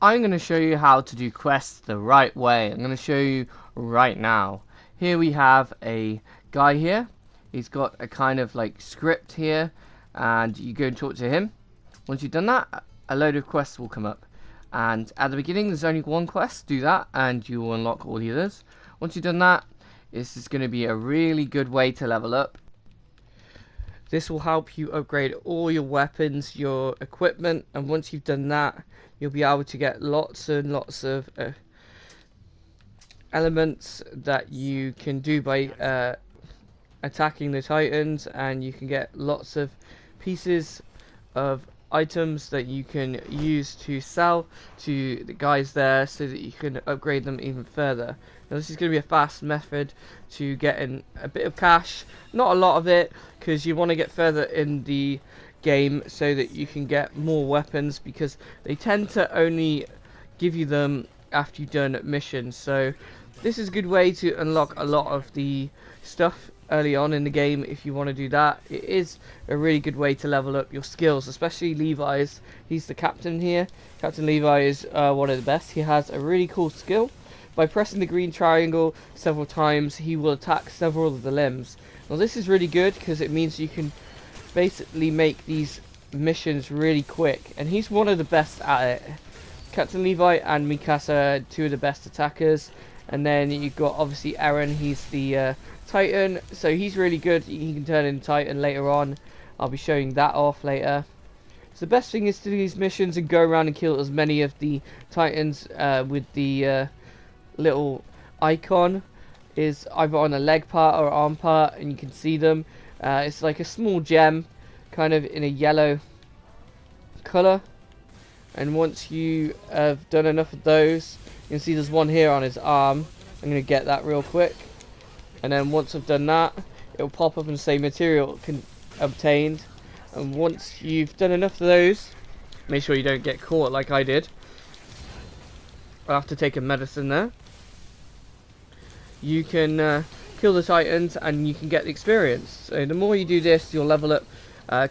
I'm going to show you how to do quests the right way. I'm going to show you right now. Here we have a guy here. He's got a kind of like script here, and you go and talk to him. Once you've done that, a load of quests will come up. And at the beginning, there's only one quest. Do that, and you will unlock all the others. Once you've done that, this is going to be a really good way to level up. This will help you upgrade all your weapons, your equipment, and once you've done that, you'll be able to get lots and lots of elements that you can do by attacking the titans, and you can get lots of pieces of items that you can use to sell to the guys there so that you can upgrade them even further. Now this is going to be a fast method to getting a bit of cash, not a lot of it, because you want to get further in the game so that you can get more weapons, because they tend to only give you them after you've done missions. So this is a good way to unlock a lot of the stuff early on in the game. If you want to do that, it is a really good way to level up your skills, especially Levi's. He's the captain here. Captain Levi is one of the best. He has a really cool skill. By pressing the green triangle several times, he will attack several of the limbs. Now this is really good because it means you can basically make these missions really quick, and he's one of the best at it. Captain Levi and Mikasa are two of the best attackers, and then you've got obviously Eren. He's the Titan, so he's really good. He can turn into Titan later on. I'll be showing that off later. So the best thing is to do these missions and go around and kill as many of the Titans with the little icon is either on a leg part or arm part, and you can see them. It's like a small gem kind of in a yellow color, and once you have done enough of those, you can see there's one here on his arm. I'm going to get that real quick, and then once I've done that, it'll pop up and say material obtained. And once you've done enough of those, make sure you don't get caught like I did. I'll have to take a medicine there. You can kill the titans and you can get the experience. So the more you do this, you'll level up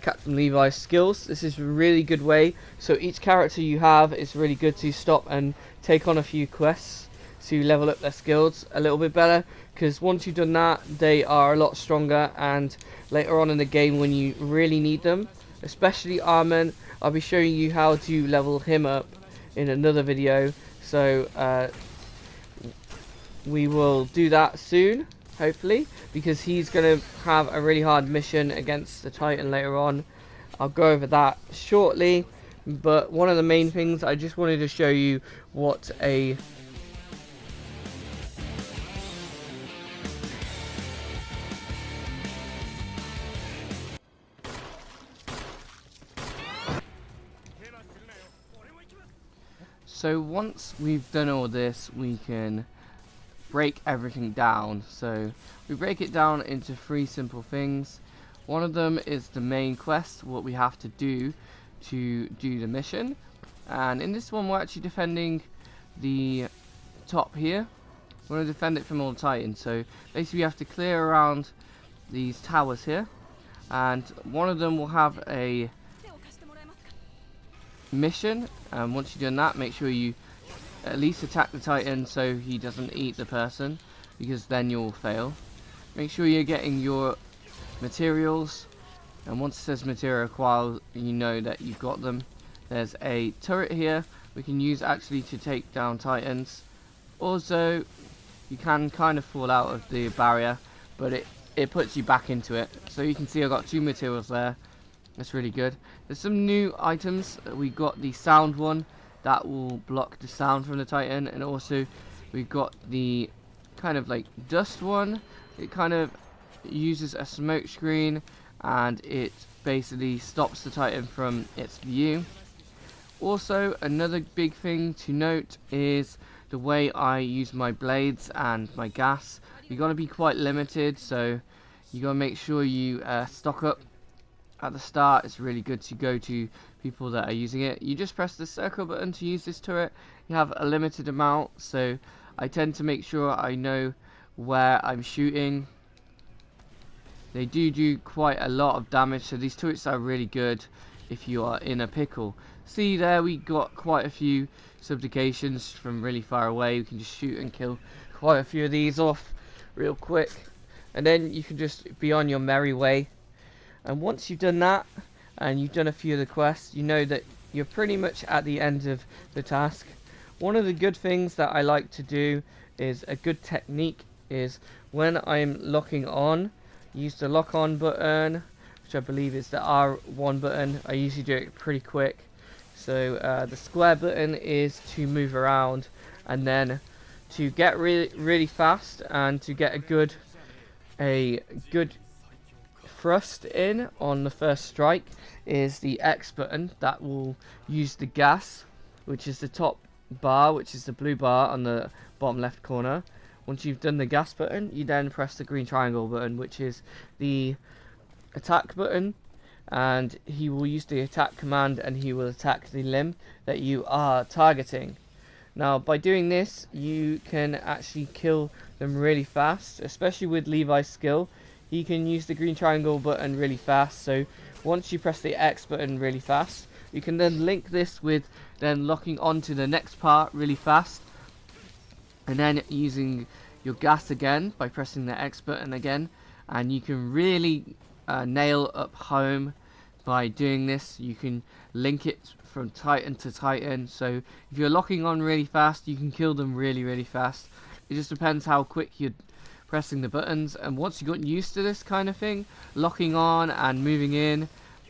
Captain Levi's skills. This is a really good way. So each character you have, is really good to stop and take on a few quests to level up their skills a little bit better, because once you've done that, they are a lot stronger, and later on in the game when you really need them, especially Armin, I'll be showing you how to level him up in another video. So we will do that soon, hopefully, because he's going to have a really hard mission against the Titan later on. I'll go over that shortly, but one of the main things, I just wanted to show you what a So once we've done all this, we can break everything down. So we break it down into 3 simple things. One of them is the main quest, what we have to do the mission. And in this one, we're actually defending the top here. We want to defend it from all the Titans. So basically we have to clear around these towers here. And one of them will have a mission, and once you've done that, make sure you at least attack the Titan so he doesn't eat the person, because then you'll fail. Make sure you're getting your materials, and once it says material acquired, you know that you've got them. There's a turret here we can use actually to take down Titans. Also, you can kind of fall out of the barrier, but it puts you back into it. So you can see I've got 2 materials there. That's really good. There's some new items. We got the sound one that will block the sound from the Titan, and also we've got the kind of like dust one. It kind of uses a smoke screen and it basically stops the Titan from its view. Also, another big thing to note is the way I use my blades and my gas. You're going to be quite limited, so you got to make sure you stock up at the start. It's really good to go to people that are using it. You just press the circle button to use this turret. You have a limited amount, so I tend to make sure I know where I'm shooting. They do quite a lot of damage, so these turrets are really good if you are in a pickle. See there, we got quite a few subjugations from really far away. We can just shoot and kill quite a few of these off real quick, and then you can just be on your merry way. And once you've done that and you've done a few of the quests, you know that you're pretty much at the end of the task. One of the good things that I like to do is a good technique is when I'm locking on, use the lock on button, which I believe is the R1 button. I usually do it pretty quick. So the square button is to move around, and then to get really fast and to get a good thrust in on the first strike is the X button. That will use the gas, which is the top bar, which is the blue bar on the bottom left corner. Once you've done the gas button, you then press the green triangle button, which is the attack button, and he will use the attack command and he will attack the limb that you are targeting. Now by doing this, you can actually kill them really fast, especially with Levi's skill. He can use the green triangle button really fast, so once you press the X button really fast, you can then link this with then locking onto the next part really fast, and then using your gas again by pressing the X button again, and you can really nail up home by doing this. You can link it from Titan to Titan, so if you're locking on really fast, you can kill them really fast. It just depends how quick you're pressing the buttons, and once you've gotten used to this kind of thing, locking on and moving in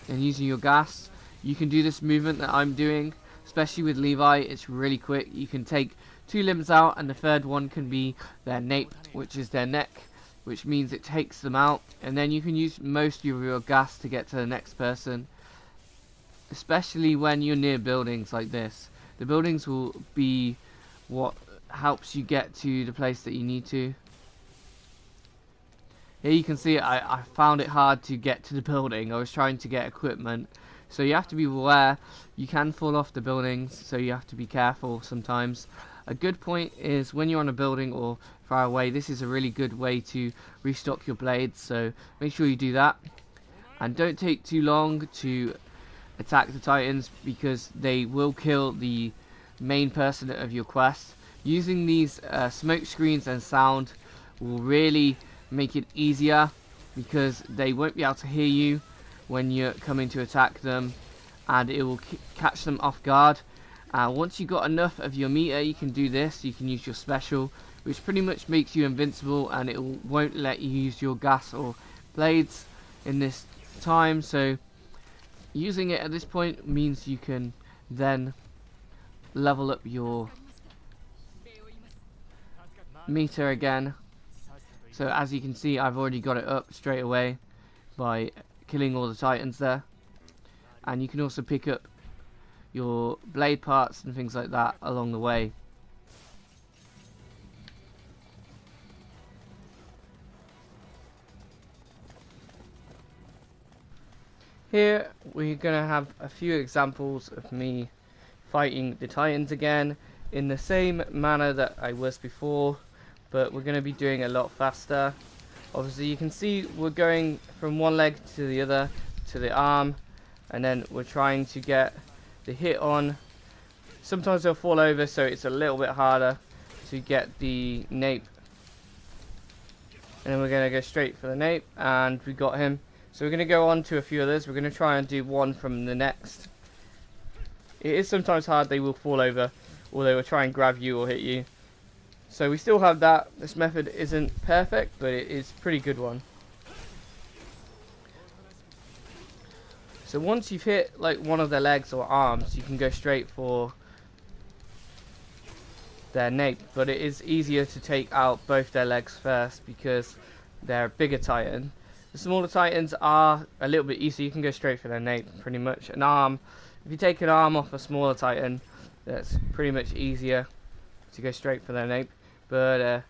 and using your gas, you can do this movement that I'm doing, especially with Levi. It's really quick. You can take 2 limbs out, and the third one can be their nape, which is their neck, which means it takes them out, and then you can use most of your gas to get to the next person, especially when you're near buildings like this. The buildings will be what helps you get to the place that you need to. Here you can see I found it hard to get to the building. I was trying to get equipment, so you have to be aware. You can fall off the buildings, so you have to be careful sometimes. A good point is when you're on a building or far away, this is a really good way to restock your blades, so make sure you do that. And don't take too long to attack the Titans, because they will kill the main person of your quest. Using these smoke screens and sound will really make it easier, because they won't be able to hear you when you're coming to attack them, and it will catch them off guard. Once you've got enough of your meter, you can do this. You can use your special, which pretty much makes you invincible, and it won't let you use your gas or blades in this time. So using it at this point means you can then level up your meter again. So as you can see, I've already got it up straight away by killing all the Titans there, and you can also pick up your blade parts and things like that along the way. Here we're going to have a few examples of me fighting the Titans again in the same manner that I was before, but we're going to be doing it a lot faster. Obviously you can see we're going from one leg to the other to the arm, and then we're trying to get the hit on. Sometimes they'll fall over, so it's a little bit harder to get the nape, and then we're going to go straight for the nape, and we got him. So we're going to go on to a few others. We're going to try and do one from the next. It is sometimes hard, they will fall over, or they will try and grab you or hit you. So we still have that. This method isn't perfect, but it is a pretty good one. So once you've hit like one of their legs or arms, you can go straight for their nape, but it is easier to take out both their legs first because they're a bigger Titan. The smaller Titans are a little bit easier. You can go straight for their nape pretty much. An arm, if you take an arm off a smaller Titan, that's pretty much easier to go straight for their nape. But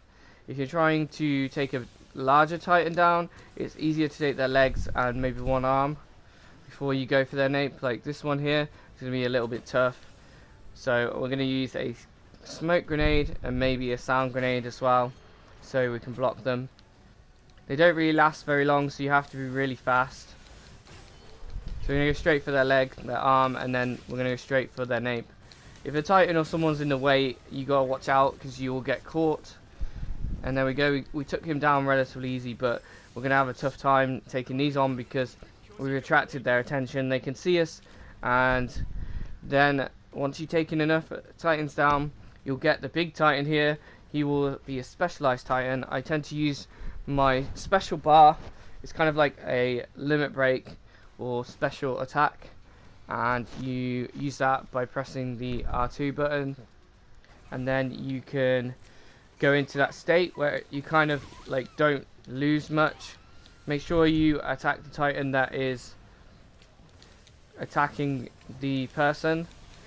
if you're trying to take a larger Titan down, it's easier to take their legs and maybe one arm before you go for their nape. Like this one here, it's going to be a little bit tough. So we're going to use a smoke grenade and maybe a sound grenade as well, so we can block them. They don't really last very long, so you have to be really fast. So So we're going to go straight for their leg, their arm, and then we're going to go straight for their nape. If a Titan or someone's in the way, you got to watch out because you will get caught. And there we go, we took him down relatively easy, but we're going to have a tough time taking these on because we've attracted their attention. They can see us, and then once you've taken enough Titans down, you'll get the big Titan here. He will be a specialized Titan. I tend to use my special bar. It's kind of like a limit break or special attack, and you use that by pressing the R2 button, and then you can go into that state where you kind of like don't lose much. Make sure you attack the Titan that is attacking the person,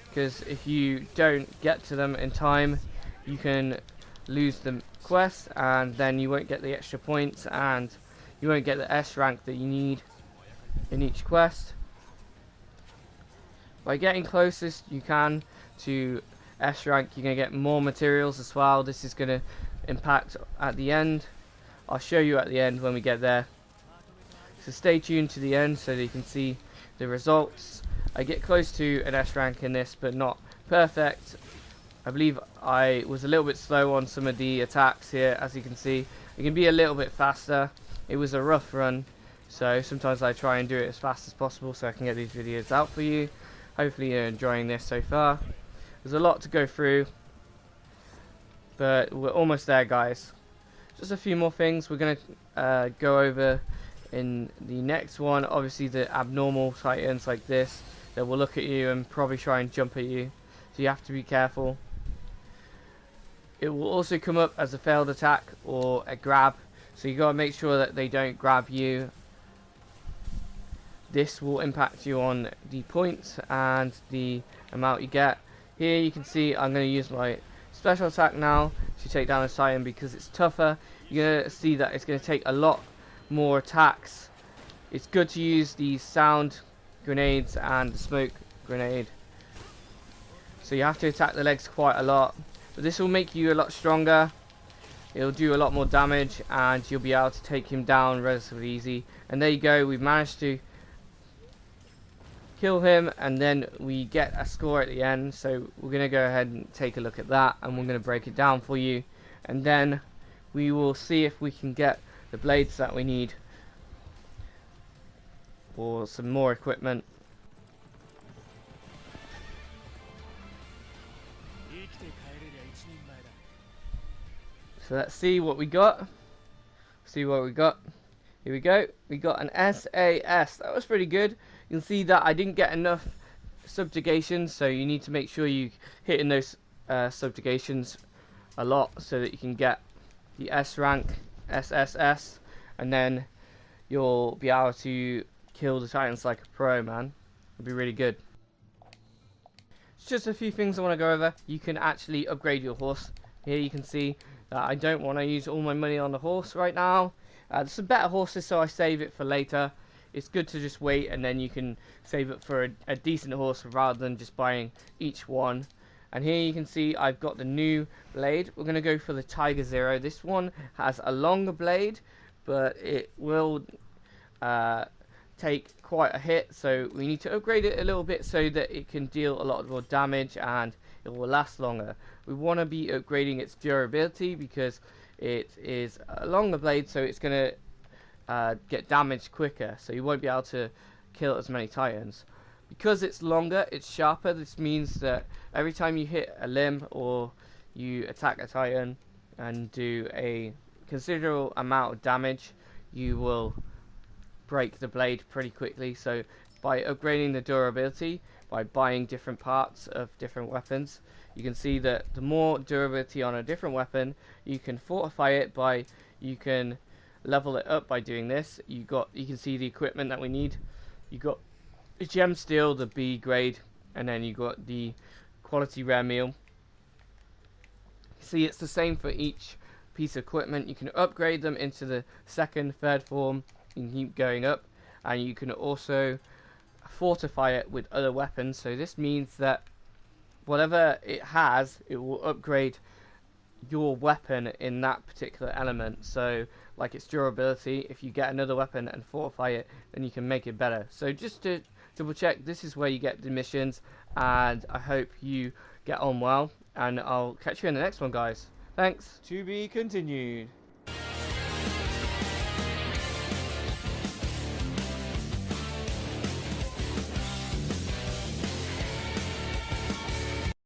because if you don't get to them in time, you can lose the quest, and then you won't get the extra points, and you won't get the S rank that you need in each quest. By getting closest you can to S rank, you're going to get more materials as well. This is going to impact at the end. I'll show you at the end when we get there. So stay tuned to the end so that you can see the results. I get close to an S rank in this, but not perfect. I believe I was a little bit slow on some of the attacks here, as you can see. It can be a little bit faster. It was a rough run, so sometimes I try and do it as fast as possible so I can get these videos out for you. Hopefully you're enjoying this so far. There's a lot to go through, but we're almost there, guys. Just a few more things we're going to go over in the next one. Obviously the abnormal Titans like this, that will look at you and probably try and jump at you, so you have to be careful. It will also come up as a failed attack or a grab, so you got to make sure that they don't grab you. This will impact you on the points and the amount you get. Here you can see I'm going to use my special attack now to take down a Titan because it's tougher. You're going to see that it's going to take a lot more attacks. It's good to use the sound grenades and the smoke grenade. So you have to attack the legs quite a lot. But this will make you a lot stronger. It'll do a lot more damage, and you'll be able to take him down relatively easy. And there you go, we've managed to kill him, and then we get a score at the end. So we're going to go ahead and take a look at that, and we're going to break it down for you, and then we will see if we can get the blades that we need or some more equipment. So let's see what we got. See what we got. Here we go. We got an SAS. That was pretty good. You can see that I didn't get enough subjugations, so you need to make sure you hitting those subjugations a lot so that you can get the S rank, SSS, and then you'll be able to kill the Titans like a pro, man. It'll be really good. It's just a few things I want to go over. You can actually upgrade your horse. Here you can see that I don't want to use all my money on the horse right now. There's some better horses, so I save it for later. It's good to just wait, and then you can save it for a decent horse rather than just buying each one. And here you can see I've got the new blade. We're going to go for the Tiger Zero. This one has a longer blade, but it will take quite a hit, so we need to upgrade it a little bit so that it can deal a lot more damage and it will last longer. We want to be upgrading its durability because it is a longer blade, so it's going to get damaged quicker, so you won't be able to kill as many Titans. Because it's longer, it's sharper. This means that every time you hit a limb or you attack a Titan and do a considerable amount of damage, you will break the blade pretty quickly. So by upgrading the durability, by buying different parts of different weapons, you can see that the more durability on a different weapon, you can fortify it by, you can level it up by doing this. You can see the equipment that we need. You got the gem steel, the B grade, and then you got the quality rare meal. See, it's the same for each piece of equipment. You can upgrade them into the second, third form. You can keep going up, and you can also fortify it with other weapons. So this means that whatever it has, it will upgrade your weapon in that particular element. So like its durability, if you get another weapon and fortify it, then you can make it better. So just to double check. This is where you get the missions, and I hope you get on well, and I'll catch you in the next one, guys. Thanks. To be continued.